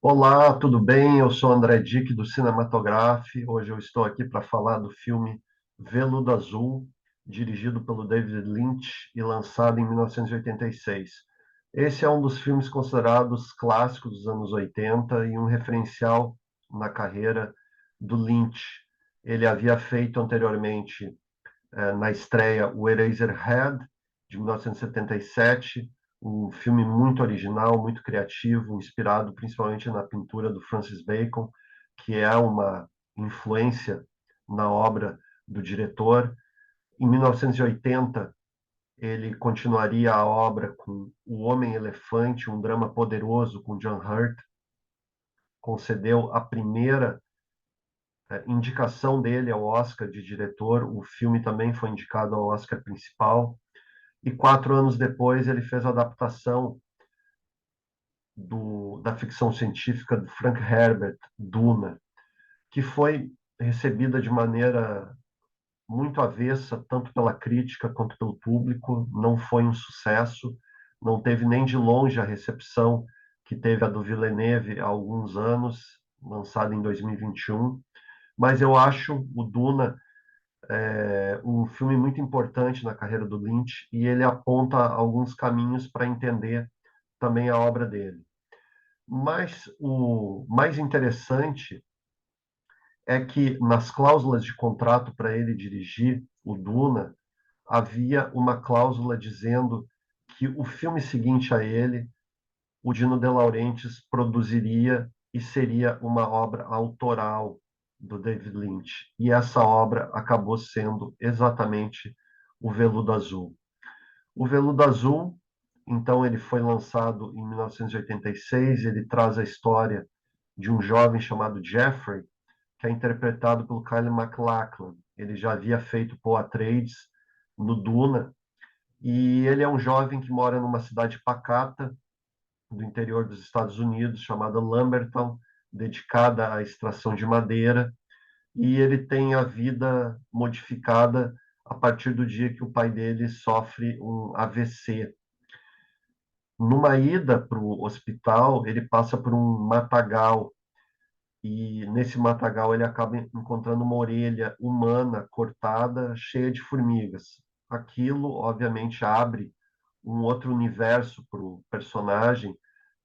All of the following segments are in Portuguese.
Olá, tudo bem? Eu sou André Dick do Cinematograph. Hoje eu estou aqui para falar do filme Veludo Azul, dirigido pelo David Lynch e lançado em 1986. Esse é um dos filmes considerados clássicos dos anos 80 e um referencial na carreira do Lynch. Ele havia feito anteriormente, na estreia, o Eraserhead, de 1977, um filme muito original, muito criativo, inspirado principalmente na pintura do Francis Bacon, que é uma influência na obra do diretor. Em 1980, ele continuaria a obra com O Homem-Elefante, um drama poderoso com John Hurt, concedeu a primeira indicação dele ao Oscar de diretor. O filme também foi indicado ao Oscar principal. E 4 anos depois ele fez a adaptação da ficção científica do Frank Herbert, Duna, que foi recebida de maneira muito avessa, tanto pela crítica quanto pelo público. Não foi um sucesso, não teve nem de longe a recepção que teve a do Villeneuve há alguns anos, lançada em 2021. Mas eu acho o Duna um filme muito importante na carreira do Lynch e ele aponta alguns caminhos para entender também a obra dele. Mas o mais interessante é que nas cláusulas de contrato para ele dirigir o Duna, havia uma cláusula dizendo que o filme seguinte a ele, o Dino De Laurentiis produziria e seria uma obra autoral do David Lynch. E essa obra acabou sendo exatamente o Veludo Azul. O Veludo Azul, então, ele foi lançado em 1986. Ele traz a história de um jovem chamado Jeffrey, que é interpretado pelo Kyle MacLachlan. Ele já havia feito Paul Atreides no Duna, e ele é um jovem que mora numa cidade pacata do interior dos Estados Unidos, chamada Lamberton, dedicada à extração de madeira, e ele tem a vida modificada a partir do dia que o pai dele sofre um AVC. Numa ida para o hospital, ele passa por um matagal, e nesse matagal ele acaba encontrando uma orelha humana cortada, cheia de formigas. Aquilo, obviamente, abre um outro universo para o personagem,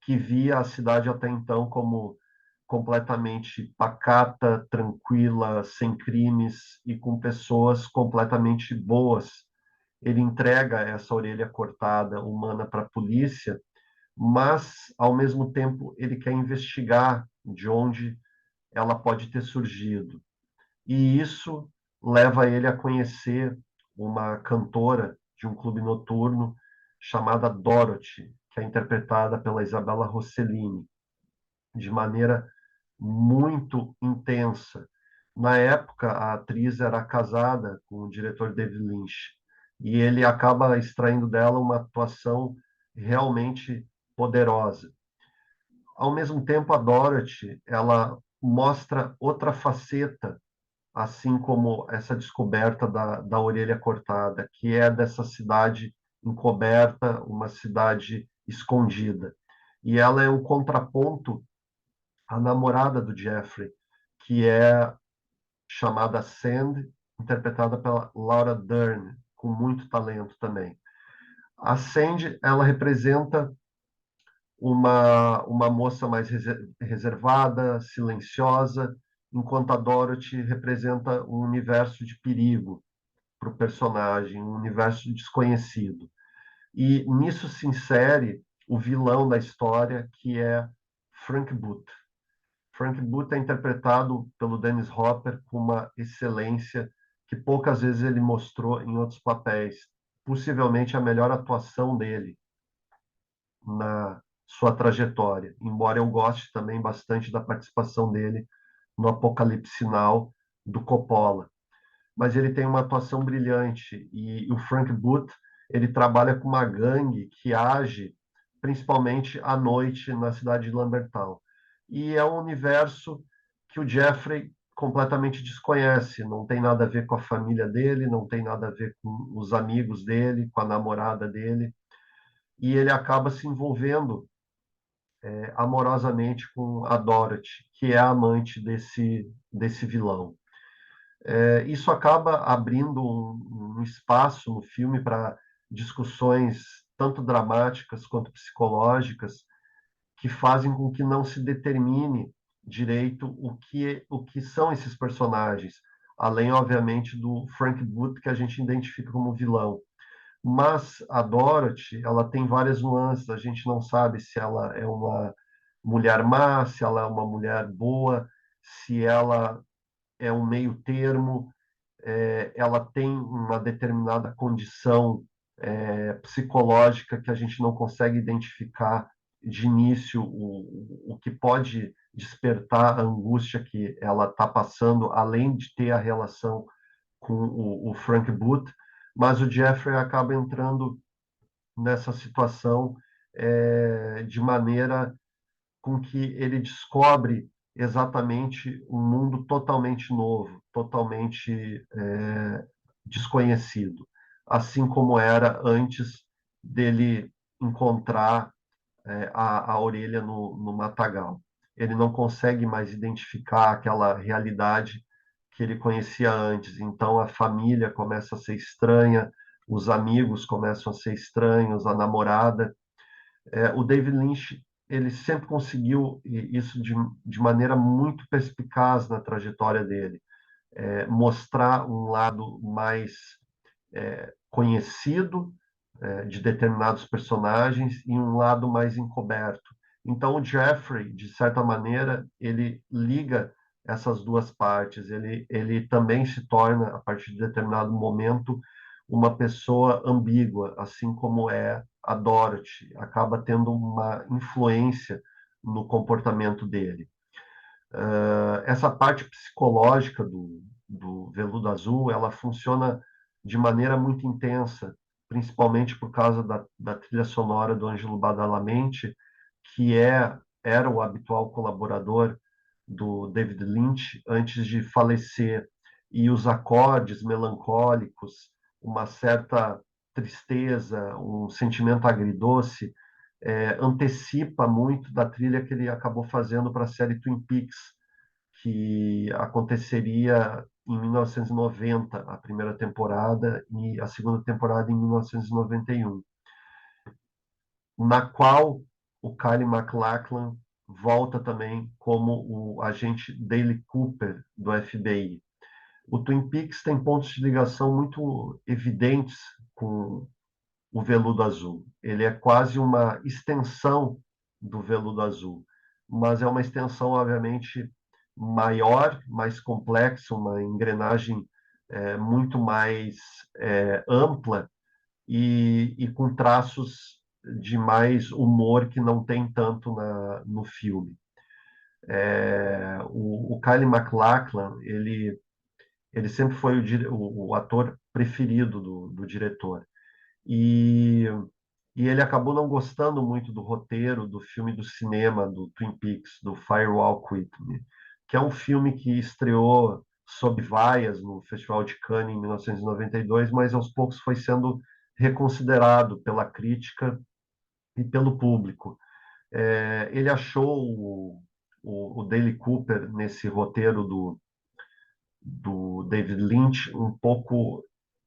que via a cidade até então como completamente pacata, tranquila, sem crimes e com pessoas completamente boas. Ele entrega essa orelha cortada humana para a polícia, mas, ao mesmo tempo, ele quer investigar de onde ela pode ter surgido. E isso leva ele a conhecer uma cantora de um clube noturno chamada Dorothy, que é interpretada pela Isabella Rossellini, de maneira muito intensa. Na época, a atriz era casada com o diretor David Lynch, e ele acaba extraindo dela uma atuação realmente poderosa. Ao mesmo tempo, a Dorothy, ela mostra outra faceta, assim como essa descoberta da orelha cortada, que é dessa cidade encoberta, uma cidade escondida. E ela é um contraponto à namorada do Jeffrey, que é chamada Sand, interpretada pela Laura Dern, com muito talento também. A Sand, ela representa uma moça mais reservada, silenciosa, enquanto a Dorothy representa um universo de perigo para o personagem, um universo desconhecido. E nisso se insere o vilão da história, que é Frank Booth. Frank Booth é interpretado pelo Dennis Hopper com uma excelência que poucas vezes ele mostrou em outros papéis. Possivelmente a melhor atuação dele na sua trajetória, embora eu goste também bastante da participação dele no Apocalipse Sinal do Coppola. Mas ele tem uma atuação brilhante, e o Frank Booth, ele trabalha com uma gangue que age principalmente à noite na cidade de Lambertown. E é um universo que o Jeffrey completamente desconhece, não tem nada a ver com a família dele, não tem nada a ver com os amigos dele, com a namorada dele, e ele acaba se envolvendo amorosamente com a Dorothy, que é a amante desse vilão. Isso acaba abrindo um espaço no filme para discussões tanto dramáticas quanto psicológicas, que fazem com que não se determine direito o que são esses personagens, além, obviamente, do Frank Booth, que a gente identifica como vilão. Mas a Dorothy, ela tem várias nuances, a gente não sabe se ela é uma mulher má, se ela é uma mulher boa, se ela é um meio termo, ela tem uma determinada condição psicológica que a gente não consegue identificar de início o que pode despertar a angústia que ela está passando, além de ter a relação com o Frank Booth, mas o Jeffrey acaba entrando nessa situação de maneira com que ele descobre exatamente um mundo totalmente novo, totalmente desconhecido, assim como era antes dele encontrar a orelha no matagal. Ele não consegue mais identificar aquela realidade que ele conhecia antes. Então a família começa a ser estranha, os amigos começam a ser estranhos, a namorada. O David Lynch ele sempre conseguiu isso de maneira muito perspicaz na trajetória dele, mostrar um lado mais conhecido de determinados personagens e um lado mais encoberto. Então, o Jeffrey, de certa maneira, ele liga essas duas partes. Ele também se torna, a partir de determinado momento, uma pessoa ambígua, assim como é a Dorothy. Acaba tendo uma influência no comportamento dele. Essa parte psicológica do Veludo Azul, ela funciona de maneira muito intensa, principalmente por causa da trilha sonora do Ângelo Badalamenti, que era o habitual colaborador do David Lynch antes de falecer, e os acordes melancólicos, uma certa tristeza, um sentimento agridoce, antecipa muito da trilha que ele acabou fazendo para a série Twin Peaks, que aconteceria em 1990, a primeira temporada, e a segunda temporada em 1991, na qual o Kyle MacLachlan volta também como o agente Dale Cooper do FBI. O Twin Peaks tem pontos de ligação muito evidentes com o Veludo Azul. Ele é quase uma extensão do Veludo Azul, mas é uma extensão, obviamente, maior, mais complexa, uma engrenagem muito mais ampla e com traços de mais humor que não tem tanto no filme. O Kyle MacLachlan, ele sempre foi o ator preferido do diretor. E, e ele acabou não gostando muito do roteiro do filme do cinema do Twin Peaks, do Firewalk With Me, que é um filme que estreou sob vaias no Festival de Cannes em 1992, mas aos poucos foi sendo reconsiderado pela crítica e pelo público. Ele achou o Dale Cooper nesse roteiro do David Lynch um pouco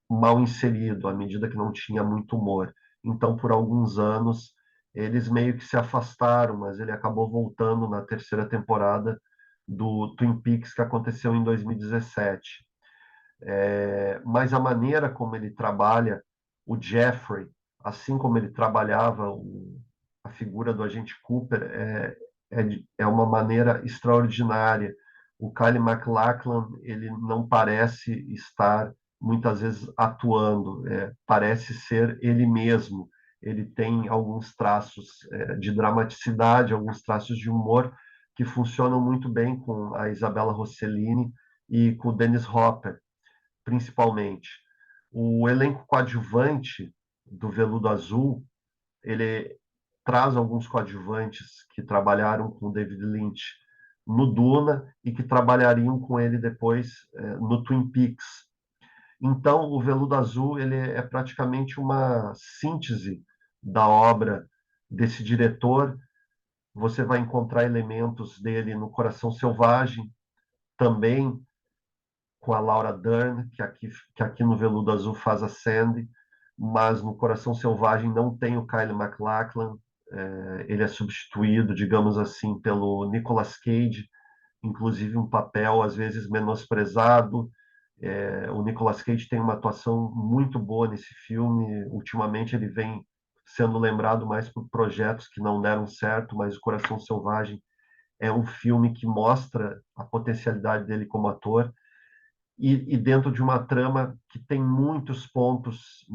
mal inserido, à medida que não tinha muito humor. Então, por alguns anos, eles meio que se afastaram, mas ele acabou voltando na terceira temporada do Twin Peaks, que aconteceu em 2017. Mas a maneira como ele trabalha o Jeffrey, assim como ele trabalhava a figura do agente Cooper, é uma maneira extraordinária. O Kyle MacLachlan, ele não parece estar muitas vezes atuando, parece ser ele mesmo. Ele tem alguns traços de dramaticidade, alguns traços de humor que funcionam muito bem com a Isabella Rossellini e com o Dennis Hopper, principalmente. O elenco coadjuvante do Veludo Azul, ele traz alguns coadjuvantes que trabalharam com o David Lynch no Duna e que trabalhariam com ele depois no Twin Peaks. Então, o Veludo Azul ele é praticamente uma síntese da obra desse diretor, Você vai encontrar elementos dele no Coração Selvagem, também com a Laura Dern, que aqui no Veludo Azul faz a Sandy, mas no Coração Selvagem não tem o Kyle MacLachlan. Ele é substituído, digamos assim, pelo Nicolas Cage, inclusive um papel às vezes menosprezado. O Nicolas Cage tem uma atuação muito boa nesse filme. Ultimamente ele vem sendo lembrado mais por projetos que não deram certo, mas O Coração Selvagem é um filme que mostra a potencialidade dele como ator e dentro de uma trama que tem muitos pontos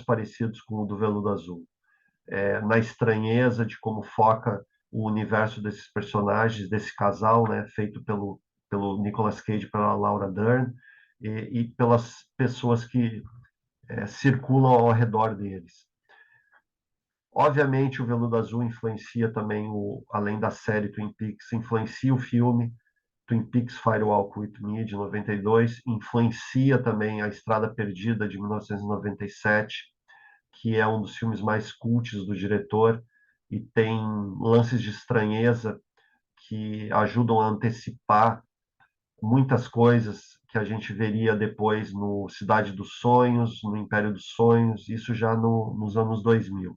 parecidos com o do Veludo Azul. Na estranheza de como foca o universo desses personagens, desse casal, né, feito pelo Nicolas Cage e pela Laura Dern, e pelas pessoas que circulam ao redor deles. Obviamente, o Veludo Azul influencia também, além da série Twin Peaks, influencia o filme Twin Peaks Fire Walk With Me, de 92, influencia também A Estrada Perdida, de 1997, que é um dos filmes mais cultos do diretor, e tem lances de estranheza que ajudam a antecipar muitas coisas que a gente veria depois no Cidade dos Sonhos, no Império dos Sonhos, isso já nos anos 2000.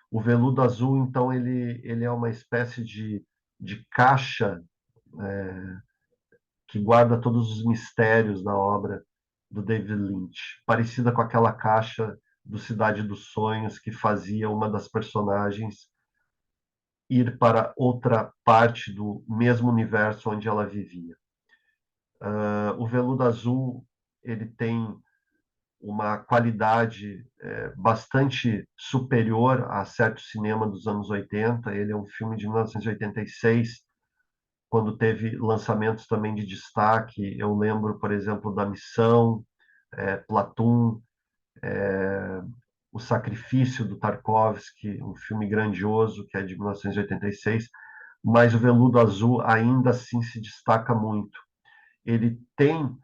O Veludo Azul, então, ele é uma espécie de caixa que guarda todos os mistérios da obra do David Lynch, parecida com aquela caixa do Cidade dos Sonhos que fazia uma das personagens ir para outra parte do mesmo universo onde ela vivia. O Veludo Azul ele tem uma qualidade bastante superior a certo cinema dos anos 80. Ele é um filme de 1986, quando teve lançamentos também de destaque. Eu lembro, por exemplo, da Missão, Platoon, O Sacrifício do Tarkovsky, um filme grandioso que é de 1986, mas o Veludo Azul ainda assim se destaca muito. Ele tem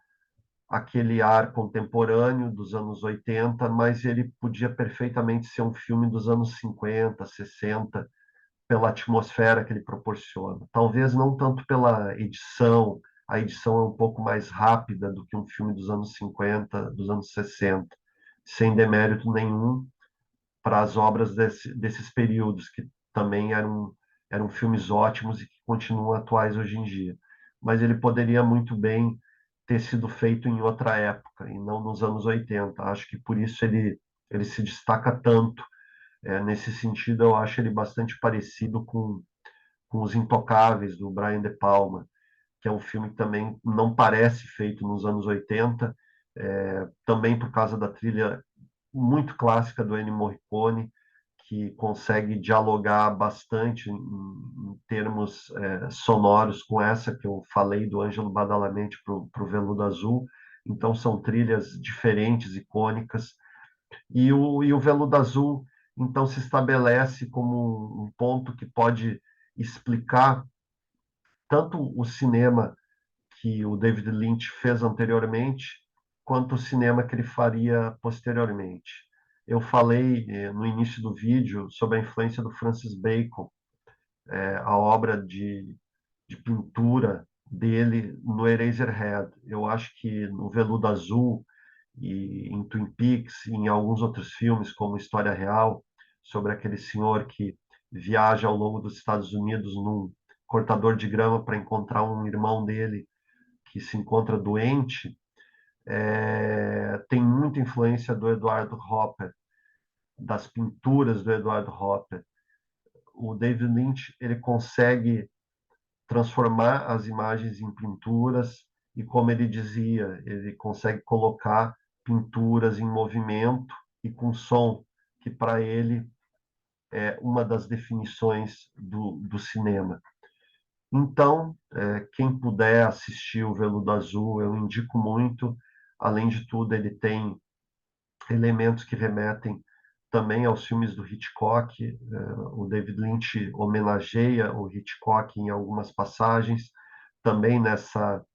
aquele ar contemporâneo dos anos 80, mas ele podia perfeitamente ser um filme dos anos 50, 60, pela atmosfera que ele proporciona. Talvez não tanto pela edição, a edição é um pouco mais rápida do que um filme dos anos 50, dos anos 60, sem demérito nenhum para as obras desses períodos, que também eram filmes ótimos e que continuam atuais hoje em dia. Mas ele poderia muito bem ter sido feito em outra época, e não nos anos 80. Acho que por isso ele se destaca tanto. Nesse sentido, eu acho ele bastante parecido com Os Intocáveis, do Brian De Palma, que é um filme que também não parece feito nos anos 80, também por causa da trilha muito clássica do Ennio Morricone, que consegue dialogar bastante em termos sonoros com essa que eu falei do Ângelo Badalamenti para o Veludo Azul. Então são trilhas diferentes, icônicas. E o Veludo Azul, então, se estabelece como um ponto que pode explicar tanto o cinema que o David Lynch fez anteriormente, quanto o cinema que ele faria posteriormente. Eu falei no início do vídeo sobre a influência do Francis Bacon, a obra de pintura dele no Eraserhead. Eu acho que no Veludo Azul e em Twin Peaks e em alguns outros filmes, como História Real, sobre aquele senhor que viaja ao longo dos Estados Unidos num cortador de grama para encontrar um irmão dele que se encontra doente, tem muita influência do Eduardo Hopper, das pinturas do Eduardo Hopper. O David Lynch ele consegue transformar as imagens em pinturas e, como ele dizia, ele consegue colocar pinturas em movimento e com som, que para ele é uma das definições do cinema. Então, quem puder assistir o Veludo Azul, eu indico muito. Além de tudo, ele tem elementos que remetem também aos filmes do Hitchcock. O David Lynch homenageia o Hitchcock em algumas passagens, também nessa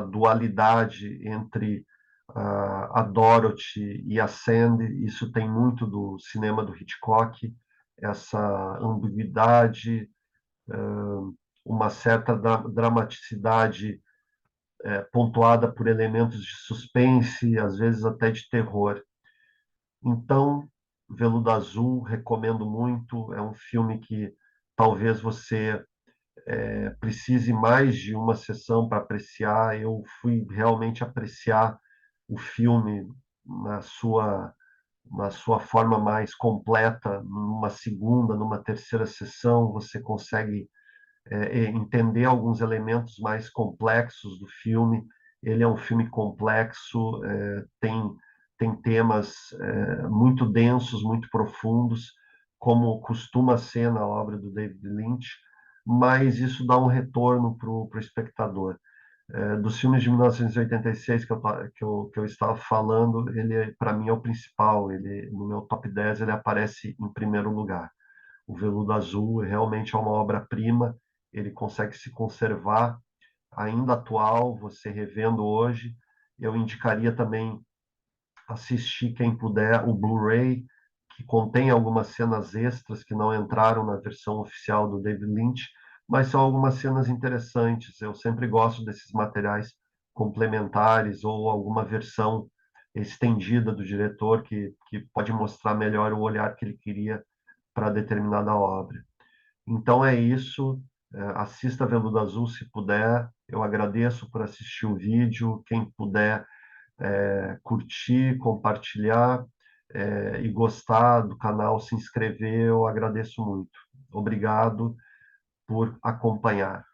dualidade entre a Dorothy e a Sandy. Isso tem muito do cinema do Hitchcock, essa ambiguidade, uma certa dramaticidade pontuada por elementos de suspense, às vezes até de terror. Então, Veludo Azul, recomendo muito. É um filme que talvez você precise mais de uma sessão para apreciar. Eu fui realmente apreciar o filme na sua na sua forma mais completa, numa segunda, numa terceira sessão, você consegue entender alguns elementos mais complexos do filme. Ele é um filme complexo, tem temas muito densos, muito profundos, como costuma ser na obra do David Lynch, mas isso dá um retorno para o espectador. Dos filmes de 1986 que eu estava falando, ele para mim é o principal. Ele no meu top 10 ele aparece em primeiro lugar. O Veludo Azul realmente é uma obra-prima. Ele consegue se conservar ainda atual, você revendo hoje. Eu indicaria também assistir, quem puder, o Blu-ray, que contém algumas cenas extras que não entraram na versão oficial do David Lynch, mas são algumas cenas interessantes. Eu sempre gosto desses materiais complementares ou alguma versão estendida do diretor que pode mostrar melhor o olhar que ele queria para determinada obra. Então é isso. Assista Veludo Azul se puder. Eu agradeço por assistir o vídeo. Quem puder curtir, compartilhar e gostar do canal, se inscrever, eu agradeço muito. Obrigado por acompanhar.